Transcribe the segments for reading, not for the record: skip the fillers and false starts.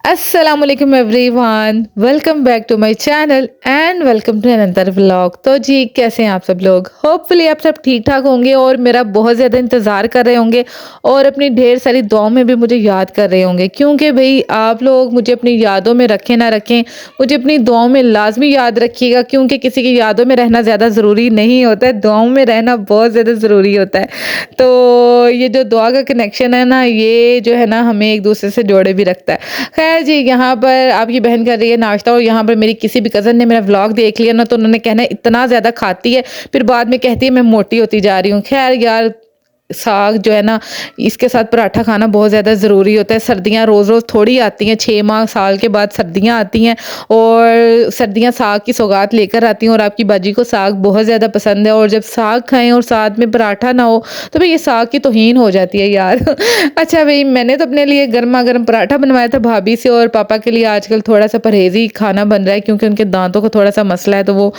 अस्सलाम वालेकुम everyone, welcome back to my channel and welcome to another vlog. तो जी कैसे हैं आप सब लोग? होपफुली आप सब ठीक ठाक होंगे और मेरा बहुत ज़्यादा इंतज़ार कर रहे होंगे और अपनी ढेर सारी दुआओं में भी मुझे याद कर रहे होंगे, क्योंकि भाई आप लोग मुझे अपनी यादों में रखें ना रखें, मुझे अपनी दुआओं में लाजमी याद रखिएगा, क्योंकि किसी की यादों में रहना ज़्यादा ज़रूरी नहीं होता है, दुआओं में रहना बहुत ज़्यादा ज़रूरी होता है। तो ये जो दुआ का कनेक्शन है ना, ये जो है ना हमें एक दूसरे से जोड़े भी रखता है। खैर जी, यहाँ पर आपकी बहन कर रही है नाश्ता और यहाँ पर मेरी किसी भी कज़न ने मेरा व्लॉग देख लिया ना, तो उन्होंने कहना है इतना ज़्यादा खाती है, फिर बाद में कहती है मैं मोटी होती जा रही हूँ। खैर यार, साग जो है ना, इसके साथ पराठा खाना बहुत ज़्यादा ज़रूरी होता है। सर्दियाँ रोज़-रोज़ थोड़ी आती हैं, 6 माह साल के बाद सर्दियाँ आती हैं और सर्दियाँ साग की सौगात लेकर आती हैं और आपकी बाजी को साग बहुत ज़्यादा पसंद है और जब साग खाएँ और साथ में पराठा ना हो, तो भई ये साग की तौहीन हो जाती है यार। अच्छा भई, मैंने तो अपने लिए गरमा-गरम पराठा बनवाया था भाभी से और पापा के लिए आजकल थोड़ा-सा परहेज़ी खाना बन रहा है, क्योंकि उनके दाँतों का थोड़ा-सा मसला है, तो वो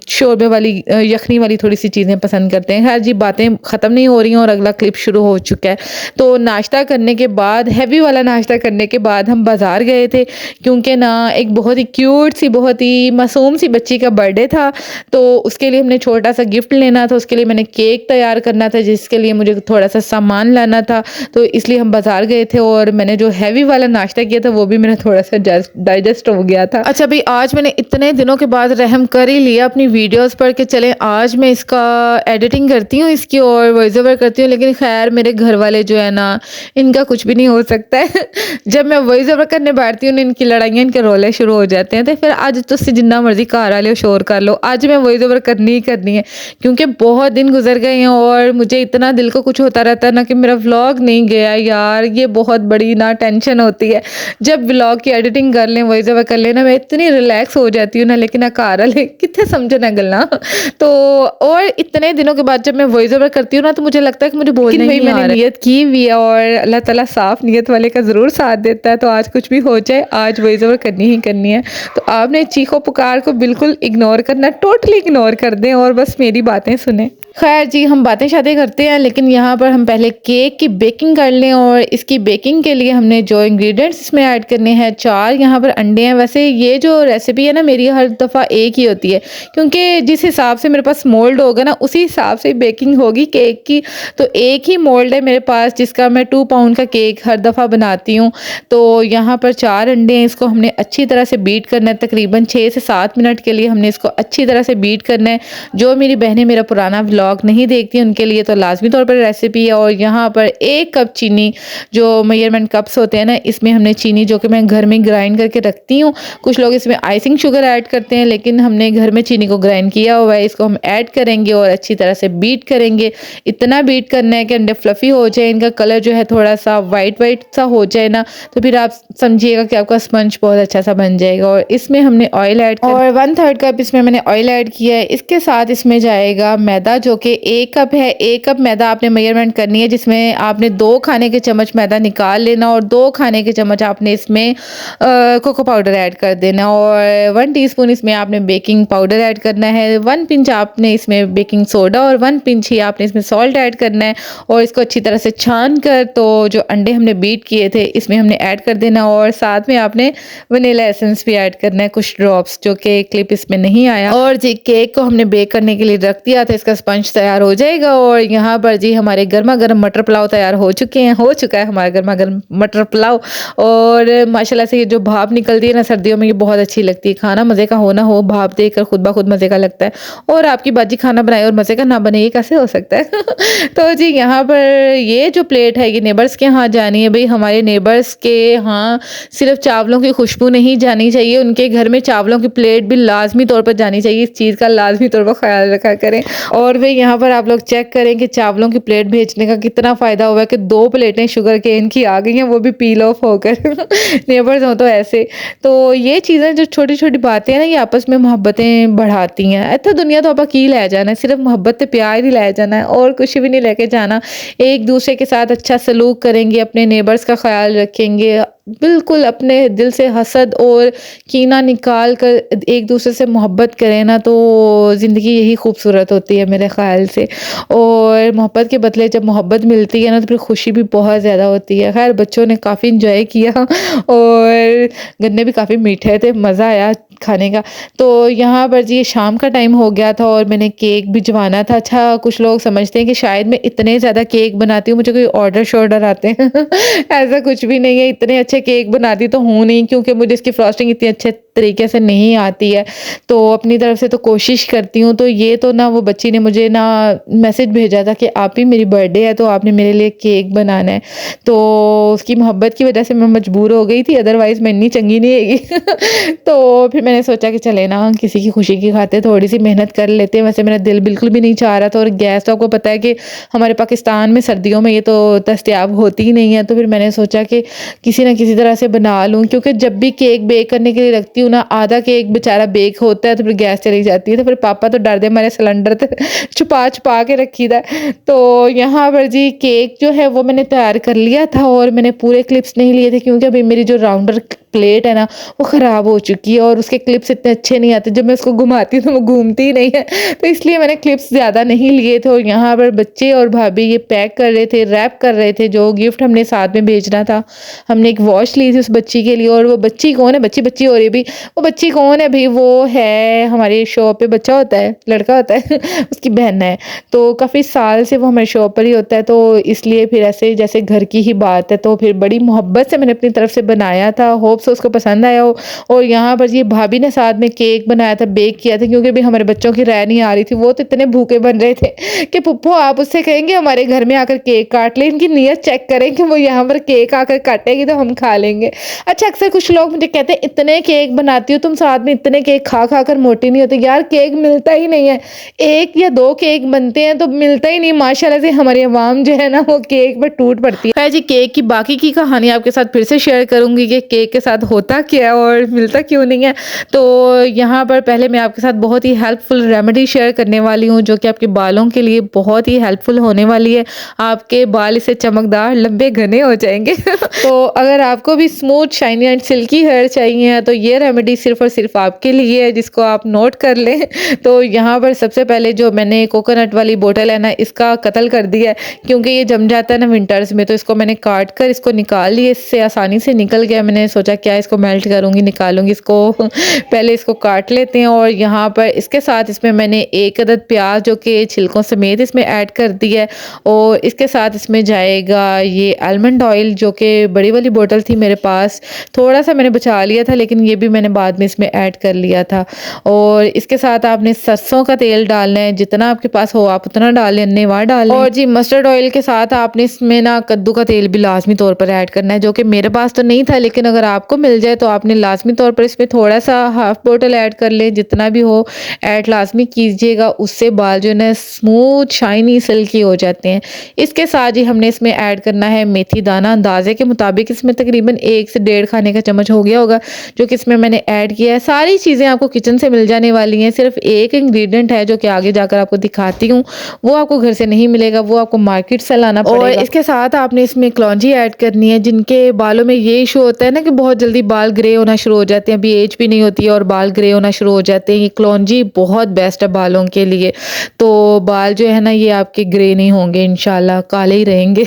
शोरबे वाली यखनी वाली थोड़ी-सी चीज़ें पसंद करते हैं। खैर जी, बातें ख़त्म नहीं हो रही हैं और अगला क्लिप शुरू हो चुका है। तो नाश्ता करने के बाद, हैवी वाला नाश्ता करने के बाद हम बाज़ार गए थे, क्योंकि ना एक बहुत ही क्यूट सी, बहुत ही मासूम सी बच्ची का बर्थडे था, तो उसके लिए हमने छोटा-सा गिफ्ट लेना था, उसके लिए मैंने केक तैयार करना था, जिसके लिए मुझे थोड़ा-सा सामान लाना था, तो इसलिए हम बाज़ार गए थे और मैंने जो हैवी वाला नाश्ता किया था, वो भी मेरा थोड़ा-सा डाइजेस्ट हो गया था। अच्छा भई, आज मैंने इतने दिनों के बाद रहम कर ही लिया अपनी वीडियोज़ पर कि चलें आज मैं इसका एडिटिंग करती हूँ इसकी और वॉइस ओवर करती हूँ, लेकिन खैर मेरे घर वाले जो है ना, इनका कुछ भी नहीं हो सकता है। जब मैं वॉइस ओवर करने बैठती हूँ ना, इनकी लड़ाइयाँ, इनके रोले शुरू हो जाते हैं, तो फिर आज तुसी जिन्ना मर्ज़ी घर आ लो, शोर कर लो, आज मैं वॉइस ओवर करनी ही करनी है, क्योंकि बहुत दिन गुज़र गए हैं और मुझे इतना दिल को कुछ होता रहता है ना कि मेरा व्लॉग नहीं गया यार, ये बहुत बड़ी ना टेंशन होती है। जब व्लॉग की एडिटिंग कर लें, वॉइस ओवर कर लें ना, मैं इतनी रिलैक्स हो जाती हूँ ना, लेकिन घर वाले कित्थे समझना गल्लां। तो और इतने दिनों के बाद जब मैं वॉइस ओवर करती हूँ ना, तो मुझे लगता है कि मुझे बोलना ही नहीं आ रहा है। मैंने नियत की हुई है और अल्लाह ताला साफ नियत वाले का ज़रूर साथ देता है, तो आज कुछ भी हो जाए, आज वॉइस ओवर करनी ही करनी है। तो आपने चीखो पुकार को बिल्कुल इग्नोर करना, टोटली इग्नोर कर दें और बस मेरी बातें सुनें। खैर जी, हम बातें-शातें करते हैं, लेकिन यहाँ पर हम पहले केक की बेकिंग कर लें और इसकी बेकिंग के लिए हमने जो इंग्रेडिएंट्स इसमें ऐड करने हैं, 4 यहाँ पर अंडे हैं। वैसे ये जो रेसिपी है ना, मेरी हर दफ़ा एक ही होती है, क्योंकि जिस हिसाब से मेरे पास मोल्ड होगा ना, उसी हिसाब से बेकिंग होगी केक की। तो एक ही मोल्ड है मेरे पास, जिसका मैं 2 पाउंड का केक हर दफ़ा बनाती हूँ। तो यहाँ पर 4 अंडे हैं, इसको हमने अच्छी तरह से बीट करना है, तकरीबन 6 से 7 मिनट के लिए हमने इसको अच्छी तरह से बीट करना है। जो मेरी बहनें मेरा पुराना व्लॉग नहीं देखती, उनके लिए तो लाज़मी तौर पर रेसिपी है। और यहाँ पर 1 कप चीनी, जो मेजरमेंट कप्स होते हैं ना, इसमें हमने चीनी, जो कि मैं घर में ग्राइंड करके रखती हूँ। कुछ लोग इसमें आइसिंग शुगर ऐड करते हैं, लेकिन हमने घर में चीनी को ग्राइंड किया हुआ है, इसको हम ऐड करेंगे और अच्छी तरह से बीट करेंगे। इतना बीट करना है कि अंडे फ्लफ़ी हो जाए, इनका कलर जो है थोड़ा-सा वाइट सा हो जाए ना, तो फिर आप समझिएगा कि आपका स्पंज बहुत अच्छा सा बन जाएगा। और इसमें हमने ऑयल ऐड और 1/3 कप इसमें मैंने ऑयल ऐड किया है। इसके साथ इसमें जाएगा मैदा, जो कि 1 कप है। 1 कप मैदा आपने मेजरमेंट करनी है, जिसमें आपने 2 खाने के चम्मच मैदा निकाल लेना और 2 खाने के चम्मच आपने इसमें कोको पाउडर ऐड कर देना और 1 टीस्पून इसमें आपने बेकिंग पाउडर ऐड करना है। 1 पिंच आपने इसमें बेकिंग सोडा और 1 पिंच ही आपने इसमें सॉल्ट ऐड करना है और इसको अच्छी तरह से छान कर, तो जो अंडे हमने बीट किए थे इसमें हमने ऐड कर देना और साथ में आपने वनीला एसेंस भी ऐड करना है, कुछ ड्रॉप्स, जो कि क्लिप इसमें नहीं आया। और जी, केक को हमने बेक करने के लिए रख दिया था, इसका स्पंज तैयार हो जाएगा। और यहाँ पर जी हमारे गर्मा-गर्म मटर पुलाव तैयार हो चुका है हमारा गर्मा-गर्म मटर पुलाव। और माशाल्लाह से ये जो भाप निकलती है ना, सर्दियों में ये बहुत अच्छी लगती है। खाना मज़े का हो ना हो, भाप देकर खुद ब खुद मज़े का लगता है। और आपकी बाजी खाना बनाए और मज़े का ना बने, ये कैसे हो सकता है? तो जी यहाँ पर ये जो प्लेट है, ये नेबर्स के यहाँ जानी है। भई हमारे नेबर्स के यहाँ सिर्फ चावलों की खुशबू नहीं जानी चाहिए, उनके घर में चावलों की प्लेट भी लाज़मी तौर पर जानी चाहिए। इस चीज़ का लाज़मी तौर पर ख़्याल रखा करें। और भई यहाँ पर आप लोग चेक करें कि चावलों की प्लेट भेजने का कितना फ़ायदा हुआ है कि 2 प्लेटें शुगर केन की आ गई हैं, वो भी पील ऑफ होकर। नेबर्स हों तो ऐसे। तो ये चीज़ें, जो छोटी-छोटी बातें हैं ना, ये आपस में मोहब्बतें बढ़ाती हैं। इत्थे दुनिया तो आपां की लै जाना है, सिर्फ मोहब्बत ते प्यार ही लै जाना है और कुछ भी नहीं लेके जाना। एक दूसरे के साथ अच्छा सलूक करेंगे, अपने नेबर्स का ख़्याल रखेंगे, बिल्कुल अपने दिल से हसद और कीना निकाल कर एक दूसरे से मोहब्बत करें ना, तो ज़िंदगी यही खूबसूरत होती है मेरे ख़्याल से। और मोहब्बत के बदले जब मोहब्बत मिलती है ना, तो फिर खुशी भी बहुत ज़्यादा होती है। ख़ैर बच्चों ने काफ़ी एन्जॉय किया और गन्ने भी काफ़ी मीठे थे, मज़ा आया खाने का। तो यहाँ पर जी शाम का टाइम हो गया था और मैंने केक भिजवाना था। अच्छा, कुछ लोग समझते हैं कि शायद मैं इतने ज़्यादा केक बनाती हूँ, मुझे कोई ऑर्डर-शॉर्डर आते हैं। ऐसा कुछ भी नहीं है, इतने अच्छे केक बनाती तो हूँ नहीं, क्योंकि मुझे इसकी फ्रॉस्टिंग इतनी अच्छे तरीके से नहीं आती है। तो अपनी तरफ से तो कोशिश करती हूँ। तो ये तो ना वो बच्ची ने मुझे ना मैसेज भेजा था कि आप ही मेरी बर्थडे है, तो आपने मेरे लिए केक बनाना है। तो उसकी मोहब्बत की वज़ह से मैं मजबूर हो गई थी, अदरवाइज़ मैं इतनी चंगी नहीं हैगी। तो फिर मैंने सोचा कि चले ना किसी की खुशी की खातिर थोड़ी-सी मेहनत कर लेते हैं। वैसे मेरा दिल बिल्कुल भी नहीं चाह रहा था और गैस तो आपको पता है कि हमारे पाकिस्तान में सर्दियों में ये तो दस्तयाब होती ही नहीं है। तो फिर मैंने सोचा कि किसी न किसी तरह से बना लूँ, क्योंकि जब भी केक बेक करने के लिए रखती हूँ ना, आधा केक बेचारा बेक होता है तो फिर गैस चली जाती है। तो फिर पापा तो डरदे मारे सिलेंडर ते छुपा-छुपा के रखी दा है। तो यहाँ पर जी केक जो है वो मैंने तैयार कर लिया था और मैंने पूरे क्लिप्स नहीं लिए थे, क्योंकि अभी मेरी जो राउंडर प्लेट है ना, वो ख़राब हो चुकी है और उसके क्लिप्स इतने अच्छे नहीं आते। जब मैं उसको घुमाती हूँ तो वो घूमती ही नहीं है। तो इसलिए मैंने क्लिप्स ज़्यादा नहीं लिए थे और यहाँ पर बच्चे और भाभी ये पैक कर रहे थे, रैप कर रहे थे जो गिफ्ट हमने साथ में भेजना था। हमने एक वॉच ली थी उस बच्ची के लिए, और वो बच्ची कौन है, बच्ची हो रही है अभी। वो बच्ची कौन है भई, वो है हमारे शॉप पे बच्चा होता है, लड़का होता है उसकी बहन है। तो काफ़ी साल से वो हमारे शॉप पर ही होता है, तो इसलिए फिर ऐसे जैसे घर की ही बात है, तो फिर बड़ी मोहब्बत से मैंने अपनी तरफ से बनाया था। होप्स उसको पसंद आया हो। और यहाँ पर ये भाभी ने साथ में केक बनाया था, बेक किया था, क्योंकि अभी हमारे बच्चों की रह नहीं आ रही थी। वो तो इतने भूखे बन रहे थे कि पुप्पो आप उससे कहेंगे हमारे घर में आकर केक काट ले, इनकी नीयत चेक करें कि वो यहाँ पर केक आकर काटेगी तो हम खा लेंगे। अच्छा, अक्सर कुछ लोग मुझे कहते हैं इतने केक बनाती हो तुम, साथ में इतने केक खा कर मोटी नहीं होती। यार केक मिलता ही नहीं है, 1 या 2 केक बनते हैं तो मिलता ही नहीं। माशाल्लाह से हमारी अवाम जो है ना, वो केक पर टूट पड़ती है। खैर जी, केक की बाकी की कहानी आपके साथ फिर से शेयर करूँगी कि केक के साथ होता क्या है और मिलता क्यों नहीं है। तो यहाँ पर पहले मैं आपके साथ बहुत ही हेल्पफुल रेमेडी शेयर करने वाली हूँ, जो कि आपके बालों के लिए बहुत ही हेल्पफुल होने वाली है। आपके बाल इससे चमकदार, लंबे, घने हो जाएँगे। तो अगर आपको भी smooth, shiny and silky hair चाहिए तो ये रेमेडी सिर्फ़ और सिर्फ़ आपके लिए है, जिसको आप नोट कर लें। तो यहाँ पर सबसे पहले जो मैंने कोकोनट वाली बोतल है ना, इसका कत्ल कर दिया है, क्योंकि ये जम जाता है ना विंटर्स में। तो इसको मैंने काट कर इसको निकाल लिया, इससे आसानी से निकल गया। मैंने सोचा क्या इसको मेल्ट करूँगी, निकालूँगी इसको। पहले इसको काट लेते हैं और यहाँ पर इसके साथ इसमें मैंने 1 अदद प्याज जो कि छिलकों समेत इसमें ऐड कर दिया है, और इसके साथ इसमें जाएगा ये आलमंड ऑयल, जो कि बड़ी वाली बोतल थी मेरे पास, थोड़ा सा मैंने बचा लिया था, लेकिन ये भी मैंने बाद में इसमें ऐड कर लिया था। और इसके साथ आपने सरसों का तेल डालना है, जितना आपके पास हो आप उतना डालें, अन्नेवाह डालें। और जी मस्टर्ड ऑयल के साथ आपने इसमें ना कद्दू का तेल भी लाजमी तौर पर ऐड करना है, जो कि मेरे पास तो नहीं था, लेकिन अगर आपको मिल जाए तो आपने लाजमी तौर पर इसमें थोड़ा सा हाफ बोतल ऐड कर लें, जितना भी हो ऐड लाजमी कीजिएगा। उससे बाल जो है ना स्मूथ, शाइनी, सिल्की हो जाते हैं। इसके साथ ही हमने इसमें ऐड करना है मेथी दाना, अंदाजे के मुताबिक इसमें तकरीबन 1 से 1.5 खाने का चम्मच हो गया होगा, जो कि इसमें मैंने ऐड किया है। सारी चीज़ें आपको किचन से मिल जाने वाली हैं, सिर्फ एक इंग्रेडिएंट है जो कि आगे जाकर आपको दिखाती हूँ, वो आपको घर से नहीं मिलेगा, वो आपको मार्केट से लाना पड़ेगा। और इसके साथ आपने इसमें कलौंजी ऐड करनी है। जिनके बालों में ये इशू होता है ना कि बहुत जल्दी बाल ग्रे होना शुरू हो जाते हैं, अभी एज भी नहीं होती है और बाल ग्रे होना शुरू हो जाते हैं, ये कलौंजी बहुत बेस्ट है बालों के लिए। तो बाल जो है ना ये आपके ग्रे नहीं होंगे, इंशाल्लाह काले ही रहेंगे।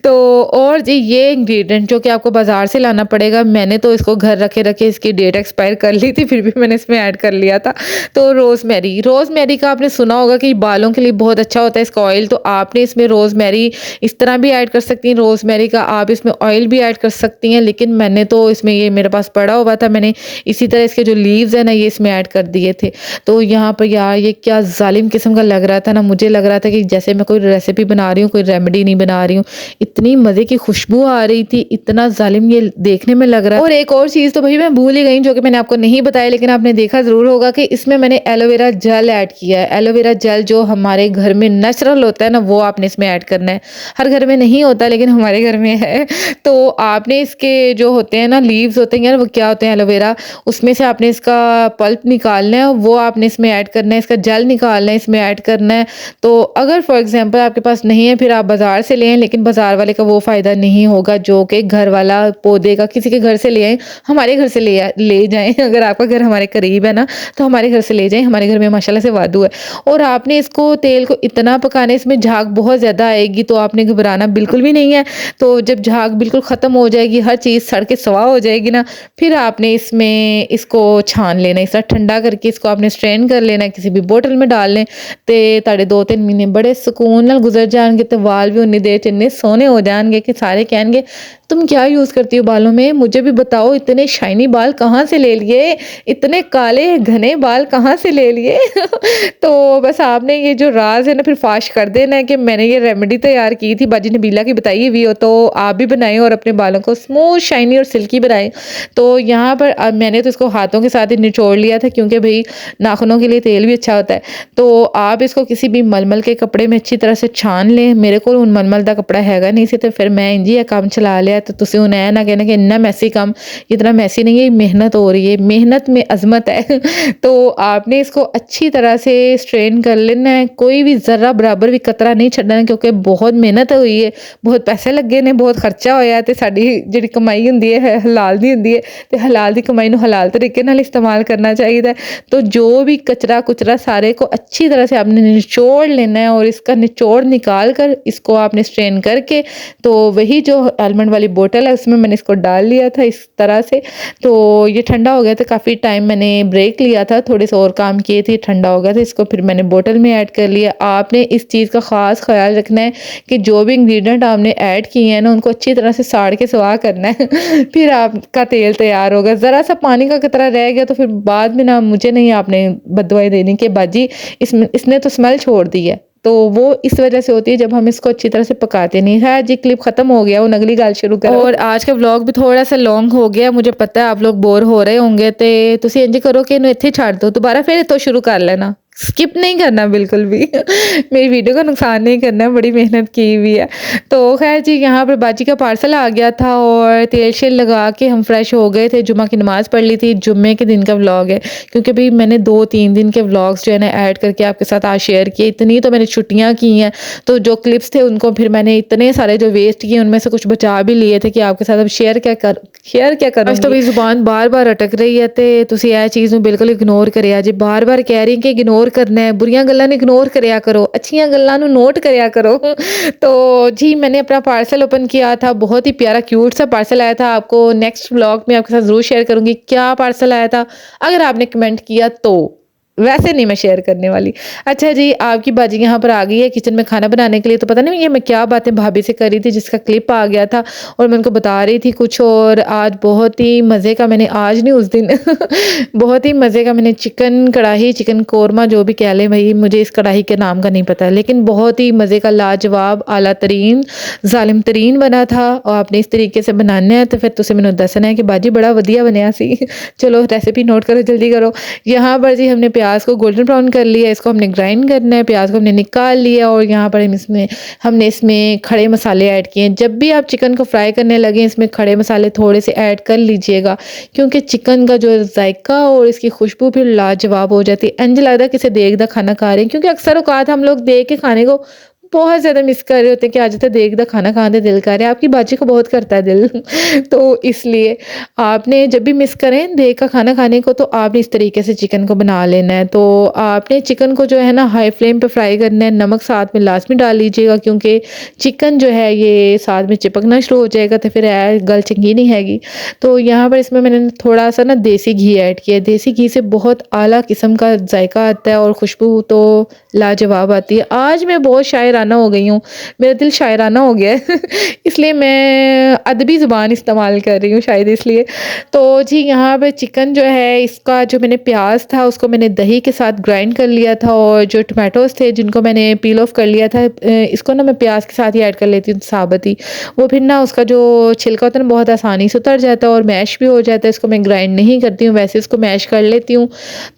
तो और जी ये इंग्रेडिएंट जो कि आपको बाजार से लाना पड़ेगा, मैंने तो इसको घर रखे रखे इसकी डेट एक्सपायर कर ली थी, फिर भी मैंने इसमें ऐड कर लिया था। तो रोज़मेरी का आपने सुना होगा कि बालों के लिए बहुत अच्छा होता है इसका ऑयल, तो आपने इसमें रोज़मेरी इस तरह भी ऐड कर सकती हैं। रोज़मेरी का आप इसमें ऑयल भी ऐड कर सकती हैं, लेकिन मैंने तो इसमें ये मेरे पास पड़ा हुआ था, मैंने इसी तरह इसके जो लीव्स हैं ना ये इसमें ऐड कर दिए थे। तो यहाँ पर यार ये क्या ज़ालिम किस्म का लग रहा था ना, मुझे लग रहा था कि जैसे मैं कोई रेसिपी बना रही हूँ, कोई रेमेडी नहीं बना रही हूँ। इतनी मज़े की खुशबू आ रही थी, इतना ज़ालिम ये देखने में लग रहा है। और एक और चीज़ तो भई मैं भूल ही गई, जो कि मैंने आपको नहीं बताया, लेकिन आपने देखा ज़रूर होगा कि इसमें मैंने एलोवेरा जेल ऐड किया है। एलोवेरा जेल जो हमारे घर में नेचुरल होता है ना, वो आपने इसमें ऐड करना है। हर घर में नहीं होता, लेकिन हमारे घर में है। तो आपने इसके जो होते हैं ना लीव्स लीव्स होते हैं यार, वो क्या होते हैं एलोवेरा, उसमें से आपने इसका पल्प निकालना है, वो आपने इसमें ऐड करना है, इसका जेल निकालना है, इसमें ऐड करना है। तो अगर फॉर एग्ज़ाम्पल आपके पास नहीं है, फिर आप बाज़ार से ले आएँ, लेकिन बाज़ार वाले का वो फ़ायदा नहीं होगा जो कि घर वाला पौधे का किसी के घर से ले आएँ, हमारे घर से ले जाएँ। अगर आपका घर हमारे करीब है ना, तो हमारे घर से ले जाएँ, हमारे घर में माशाल्लाह से वादू है। और आपने इसको तेल को इतना पकाना है, इसमें झाग बहुत ज़्यादा आएगी, तो आपने घबराना बिल्कुल भी नहीं है। तो जब झाग बिल्कुल ख़त्म हो जाएगी, हर चीज़ सड़ के स्वहा हो जाएगी ना, फिर आपने इसमें इसको छान लेना है, इस तरह ठंडा करके इसको आपने स्ट्रेन कर लेना है, किसी भी बोतल में डाल लें ते ਤੁਹਾਡੇ 2-3 महीने बड़े सुकून नाल गुजर जाएँगे, ते वाल भी उन्नी देर च इन्ने सोहने हो जाएँगे कि सारे कहेंगे तुम क्या यूज़ करती हो बालों में? मुझे भी बताओ, इतने शाइनी बाल कहाँ से ले लिए? इतने काले घने बाल कहाँ से ले लिए? तो बस आपने ये जो राज़ है ना फिर फ़ाश कर देना है कि मैंने ये रेमेडी तैयार की थी, बाजी नबीला की बताई हुई हो, तो आप भी बनाएँ और अपने बालों को स्मूथ, शाइनी और सिल्की बनाएँ। तो यहाँ पर मैंने तो इसको हाथों के साथ ही निचोड़ लिया था, क्योंकि भई नाखूनों के लिए तेल भी अच्छा होता है। तो आप इसको किसी भी मलमल के कपड़े में अच्छी तरह से छान लें। मेरे को हुण मलमल दा कपड़ा हैगा नहीं सी, ते फिर मैं इंज ही काम चला लिया। तो तुसीं हुण ऐ ना कहना कि इन्ना मैसी काम, इतना मैसी नहीं है, मेहनत हो रही है, मेहनत में अज़मत है। तो आपने इसको अच्छी तरह से स्ट्रेन कर लेना है, कोई भी ज़रा बराबर भी कतरा नहीं छड्डना, क्योंकि बहुत मेहनत हुई है, बहुत पैसे लगे ने, बहुत खर्चा होया, ते साडी जिहड़ी कमाई हुंदी है हलाल दी हुंदी है, ते हलाल दी कमाई नूं हलाल तरीके नाल इस्तेमाल करना चाहिदा है। तो जो भी कचरा-कुचरा सारे को अच्छी तरह से आपने निचोड़ लेना है, और इसका निचोड़ निकाल कर इसको आपने स्ट्रेन करके, तो वही जो आलमंड वाली बोतल है उसमें मैंने इसको डाल लिया था इस तरह से। तो ये ठंडा हो गया था, काफ़ी टाइम मैंने ब्रेक लिया था, थोड़े से और काम किए थे, ठंडा हो गया था, इसको फिर मैंने बोतल में ऐड कर लिया। आपने इस चीज़ का ख़ास ख़्याल रखना है कि जो भी इंग्रेडिएंट आपने ऐड किए हैं ना, उनको अच्छी तरह से साड़ के स्वाह करना है। फिर आपका तेल तैयार होगा। ज़रा-सा पानी का कतरा रह गया तो फिर बाद में ना मुझे नहीं आपने बददुआएँ देनी कि बाजी इसने तो स्मेल छोड़ दी है। तो वो इस वजह से होती है जब हम इसको अच्छी तरह से पकाते नहीं। ख़ैर जी, क्लिप ख़त्म हो गया, हुण अगली गल शुरू करो। और आज का व्लॉग भी थोड़ा-सा लॉन्ग हो गया, मुझे पता है आप लोग बोर हो रहे होंगे, ते तुसीं इंज करो कि इहनूं इत्थे छड्ड दो, दोबारा फिर इत्थों शुरू कर लेना। स्किप नहीं करना बिल्कुल भी। मेरी वीडियो का नुकसान नहीं करना है, बड़ी मेहनत की हुई है। तो ख़ैर जी, यहाँ पर बाजी का पार्सल आ गया था और तेल-शेल लगा के हम फ्रेश हो गए थे, जुम्मा की नमाज़ पढ़ ली थी। जुम्मे के दिन का व्लॉग है, क्योंकि भई मैंने 2-3 दिन के व्लॉग्स जो है ना ऐड करके आपके साथ आज शेयर किए। इतनी तो मैंने छुट्टियाँ की हैं, तो जो क्लिप्स थे उनको फिर मैंने इतने सारे जो वेस्ट किए उनमें से कुछ बचा भी लिए थे कि आपके साथ अब शेयर क्या करूँगी। आज तो मेरी ज़ुबान बार-बार अटक रही है, ते तुसीं यह चीज़ नूं बिल्कुल इग्नोर करिया जे। बार-बार कह रही कि इग्नोर करना है, बुरियां गल्लां नूं इग्नोर करिया करो, अच्छियां गल्लां नूं नोट करिया करो। तो जी, मैंने अपना पार्सल ओपन किया था, बहुत ही प्यारा क्यूट सा पार्सल आया था। आपको नेक्स्ट व्लॉग में आपके साथ ज़रूर शेयर करूँगी क्या पार्सल आया था, अगर आपने कमेंट किया तो। वैसे नहीं मैं शेयर करने वाली। अच्छा जी, आपकी बाजी यहाँ पर आ गई है किचन में खाना बनाने के लिए। तो पता नहीं ये मैं क्या बातें भाभी से कर रही थी जिसका क्लिप आ गया था, और मैं उनको बता रही थी कुछ, और आज बहुत ही मज़े का मैंने, आज नहीं उस दिन बहुत ही मज़े का मैंने चिकन कढ़ाई, चिकन कोरमा जो भी कह लें भई, मुझे इस कढ़ाई के नाम का नहीं पता, लेकिन बहुत ही मज़े का लाजवाब, आला तरीन, ज़ालिम तरीन बना था। और आपने इस तरीके से बनाना है तो फिर तुसीं मैनूं दसना है कि बाजी बड़ा वधिया बनिया सी। चलो रेसिपी नोट करो, जल्दी करो। यहाँ पर जी हमने प्याज को गोल्डन ब्राउन कर लिया, इसको हमने ग्राइंड करना है, प्याज को हमने निकाल लिया, और यहाँ पर हमने इसमें खड़े मसाले ऐड किए हैं। जब भी आप चिकन को फ्राई करने लगे, इसमें खड़े मसाले थोड़े से ऐड कर लीजिएगा, क्योंकि चिकन का जो जायका और इसकी खुशबू फिर लाजवाब हो जाती है। इंज लगता है किसी देग दा खाना खा रहे हैं, क्योंकि अक्सर औकात हम लोग देग के खाने को बहुत ज़्यादा मिस कर रहे होते हैं कि आज तो देग दा खाना खाने दिल कर रहा है। आपकी बाजी को बहुत करता है दिल। तो इसलिए आपने जब भी मिस करें देग का खाना खाने को, तो आपने इस तरीके से चिकन को बना लेना है। तो आपने चिकन को जो है ना हाई फ्लेम पे फ्राई करना है, नमक साथ में लास्ट में डाल लीजिएगा, क्योंकि चिकन जो है ये साथ में चिपकना शुरू हो जाएगा, तो फिर गल चंगी नहीं हैगी। तो यहाँ पर इसमें मैंने थोड़ा सा ना देसी घी ऐड किया है। देसी घी से बहुत आला किस्म का जायका आता है और खुशबू तो लाजवाब आती है। आज मैं बहुत शायराना हो गई हूँ, मेरा दिल शायराना हो गया है इसलिए मैं अदबी ज़ुबान इस्तेमाल कर रही हूँ शायद इसलिए। तो जी, यहाँ पे चिकन जो है, इसका जो मैंने प्याज था उसको मैंने दही के साथ ग्राइंड कर लिया था, और जो टमाटोज़ थे जिनको मैंने पील ऑफ कर लिया था, इसको ना मैं प्याज के साथ ही ऐड कर लेती हूँ साबुत ही। वो फिर ना उसका जो छिलका होता है ना बहुत आसानी से उतर जाता है और मैश भी हो जाता है। इसको मैं ग्राइंड नहीं करती हूँ, वैसे इसको मैश कर लेती हूँ,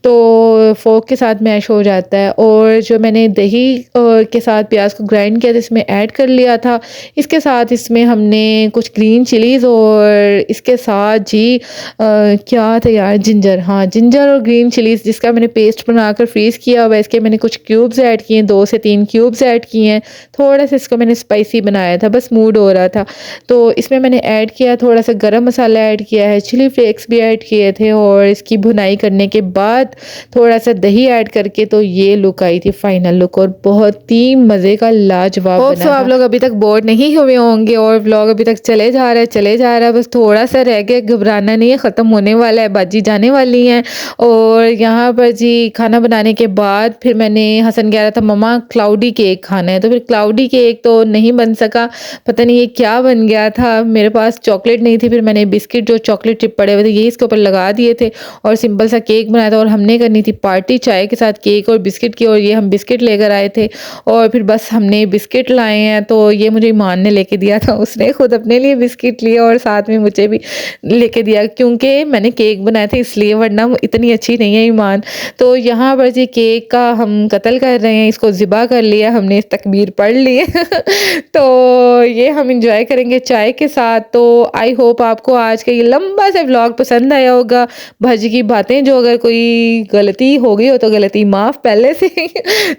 तो फोक के साथ मैश हो जाता है। और जो मैंने दही के साथ प्याज प्याज को ग्राइंड किया था, इसमें ऐड कर लिया था। इसके साथ इसमें हमने कुछ ग्रीन चिलीज़ और इसके साथ जी क्या था यार, जिंजर, हाँ जिंजर और ग्रीन चिलीज़ जिसका मैंने पेस्ट बनाकर फ्रीज़ किया हुआ है, इसके मैंने कुछ क्यूब्स ऐड किए हैं, 2 से 3 क्यूब्स ऐड किए हैं। थोड़ा सा इसको मैंने स्पाइसी बनाया था, बस मूड हो रहा था। तो इसमें मैंने ऐड किया, थोड़ा सा गरम मसाला ऐड किया है, चिली फ्लेक्स भी ऐड किए थे और इसकी भुनाई करने के बाद थोड़ा सा दही ऐड करके तो ये लुक आई थी, फाइनल लुक, और बहुत ही मज़े का लाजवाब बना था। आप लोग अभी तक बोर नहीं हुए होंगे और व्लॉग अभी तक चले जा रहा है, बस थोड़ा सा रह गया, घबराना नहीं है, ख़त्म होने वाला है, बाजी जाने वाली हैं। और यहाँ पर जी खाना बनाने के बाद फिर मैंने हसन कह रहा था मम्मा क्लाउडी केक खाना है, तो फिर क्लाउडी केक तो नहीं बन सका, पता नहीं ये क्या बन गया था। मेरे पास चॉकलेट नहीं थी, फिर मैंने बिस्किट जो चॉकलेट चिप पड़े हुए थे ये इसके ऊपर लगा दिए थे और सिंपल सा केक बनाया था। और हमने करनी थी पार्टी चाय के साथ केक और बिस्किट की, और ये हम बिस्किट लेकर आए थे और फिर बस हमने बिस्किट लाए हैं। तो ये मुझे ईमान ने लेके दिया था, उसने खुद अपने लिए बिस्किट लिया और साथ में मुझे भी लेके दिया, क्योंकि मैंने केक बनाया था इसलिए, वरना इतनी अच्छी नहीं है ईमान। तो यहाँ पर जी केक का हम कत्ल कर रहे हैं, इसको ज़िबा कर लिया हमने, तकबीर पढ़ ली है तो ये हम इंजॉय करेंगे चाय के साथ। तो आई होप आपको आज का ये लंबा सा व्लॉग पसंद आया होगा। भाजी की बातें जो अगर कोई गलती हो गई हो तो गलती माफ़ पहले से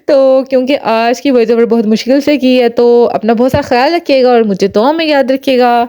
तो क्योंकि आज की वजह बहुत मुश्किल से की है, तो अपना बहुत सा ख्याल रखिएगा और मुझे दुआ में याद रखिएगा।